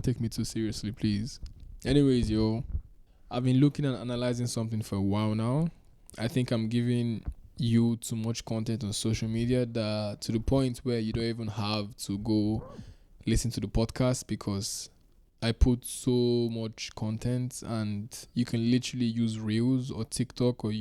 Speaker 1: take me too seriously, please. Anyways, I've been looking and analyzing something for a while now. I think I'm giving you too much content on social media, that to the point where you don't even have to go listen to the podcast because I put so much content, and you can literally use Reels or TikTok or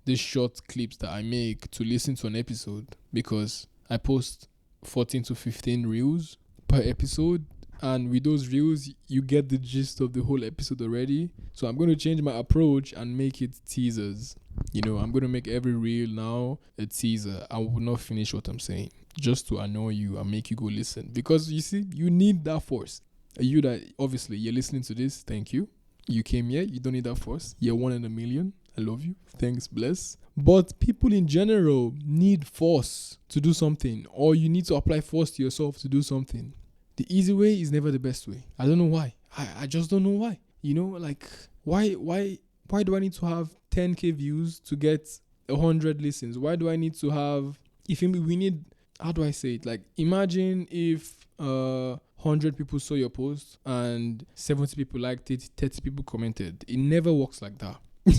Speaker 1: the short clips that I make to listen to an episode, because I post 14 to 15 Reels per episode, and with those Reels you get the gist of the whole episode already. So I'm going to change my approach and make it teasers. I'm going to make every Reel now a teaser. I will not finish what I'm saying just to annoy you and make you go listen, because you see, you need that force. You that obviously you're listening to this, thank you. You came here, you don't need that force. You're one in a million. I love you. Thanks, bless. But people in general need force to do something, or you need to apply force to yourself to do something. The easy way is never the best way. I don't know why. I just don't know why. Like why do I need to have 10k views to get 100 listens? Why do I need to have, if we need, how do I say it? Like, imagine if 100 people saw your post and 70 people liked it, 30 people commented. It never works like that.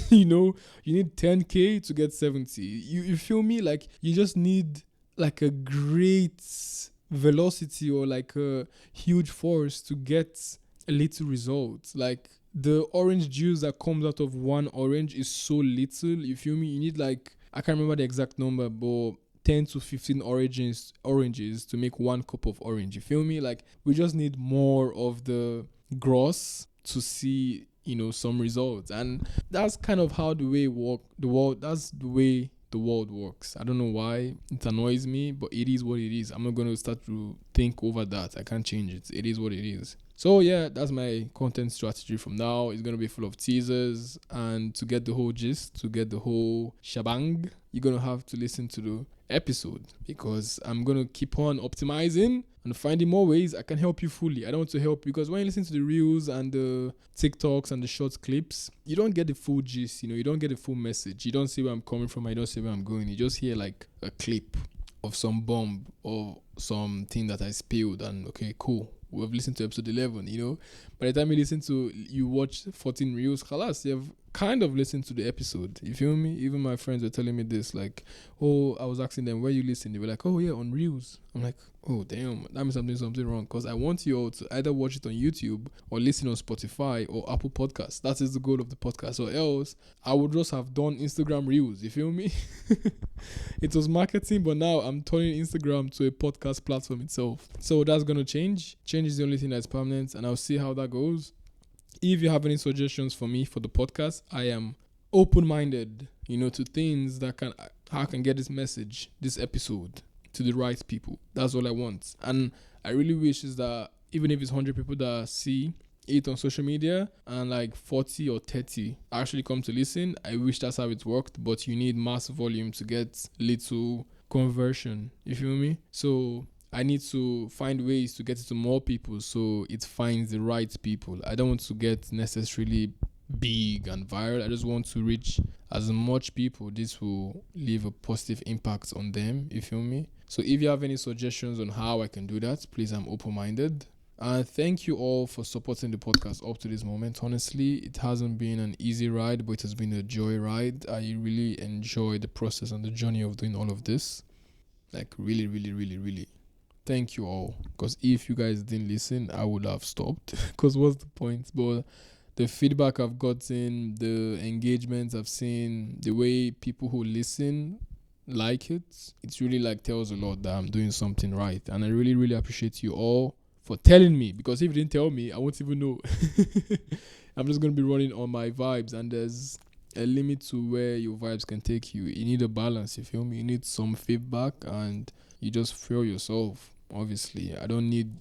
Speaker 1: You need 10k to get 70. You feel me? Like, you just need like a great velocity or like a huge force to get a little result. Like, the orange juice that comes out of one orange is so little. You feel me? You need, like, I can't remember the exact number, but 10 to 15 oranges to make 1 cup of orange. You feel me? Like, we just need more of the gross to see, some results. And that's kind of how the way the world works. I don't know why it annoys me, but it is what it is. I'm not going to start to think over that. I can't change it. It is what it is. So yeah, that's my content strategy from now. It's going to be full of teasers, and to get the whole gist, to get the whole shebang, you're going to have to listen to the episode, because I'm going to keep on optimizing and finding more ways I can help you fully. I don't want to help you, because when you listen to the Reels and the TikToks and the short clips, you don't get the full gist, you don't get the full message. You don't see where I'm coming from. I don't see where I'm going. You just hear like a clip of some bomb or something that I spilled, and okay, cool, we've listened to episode 11. By the time you watch 14 Reels, khalas, you've kind of listened to the episode. You feel me? Even my friends were telling me this, like, oh, I was asking them, where you listen? They were like, oh yeah, on Reels. I'm like, oh damn, that means I'm doing something wrong, because I want you all to either watch it on YouTube or listen on Spotify or Apple Podcasts. That is the goal of the podcast. Or else I would just have done Instagram Reels. You feel me? It was marketing, but now I'm turning Instagram to a podcast platform itself. So that's gonna change. Change is the only thing that's permanent, and I'll see how that goes. If you have any suggestions for me for the podcast, I am open-minded, to things how I can get this message, this episode, to the right people. That's all I want. And I really wish is that even if it's 100 people that see it on social media and like 40 or 30 actually come to listen, I wish that's how it worked. But you need mass volume to get little conversion. You feel me? So I need to find ways to get it to more people so it finds the right people. I don't want to get necessarily big and viral. I just want to reach as much people. This will leave a positive impact on them. You feel me? So if you have any suggestions on how I can do that, please, I'm open-minded. And thank you all for supporting the podcast up to this moment. Honestly, it hasn't been an easy ride, but it has been a joy ride. I really enjoy the process and the journey of doing all of this. Like, really, really, really, really. Thank you all, because if you guys didn't listen, I would have stopped, because what's the point? But the feedback I've gotten, the engagements I've seen, the way people who listen like it's really like tells a lot that I'm doing something right. And I really, really appreciate you all for telling me, because if you didn't tell me, I won't even know. I'm just going to be running on my vibes, and there's a limit to where your vibes can take you. You need a balance, you feel me? You need some feedback, and you just feel yourself. Obviously, I don't need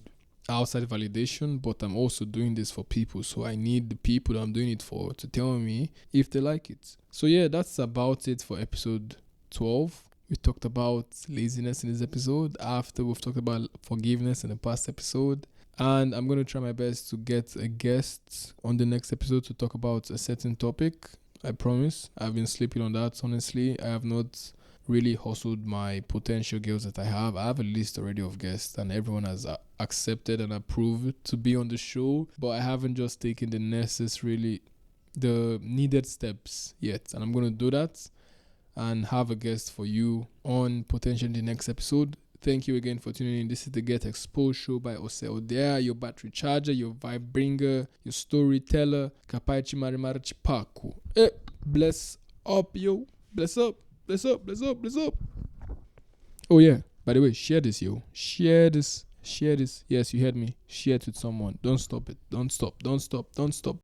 Speaker 1: outside validation, but I'm also doing this for people, so I need the people I'm doing it for to tell me if they like it. So yeah, that's about it for episode 12. We talked about laziness in this episode after we've talked about forgiveness in the past episode, and I'm going to try my best to get a guest on the next episode to talk about a certain topic. I promise. I've been sleeping on that, honestly. I have not really hustled my potential girls that I have. I have a list already of guests, and everyone has accepted and approved to be on the show, but I haven't just taken the needed steps yet, and I'm going to do that and have a guest for you on potentially the next episode. Thank you again for tuning in. This is the Get Exposed Show by Odia, your battery charger, your vibe bringer, your storyteller. Kapaichi Marimara Chipaku. Bless up, yo. Bless up. Bless up. Bless up. Bless up. Oh, yeah. By the way, share this, yo. Share this. Share this. Yes, you heard me. Share it with someone. Don't stop it. Don't stop. Don't stop. Don't stop.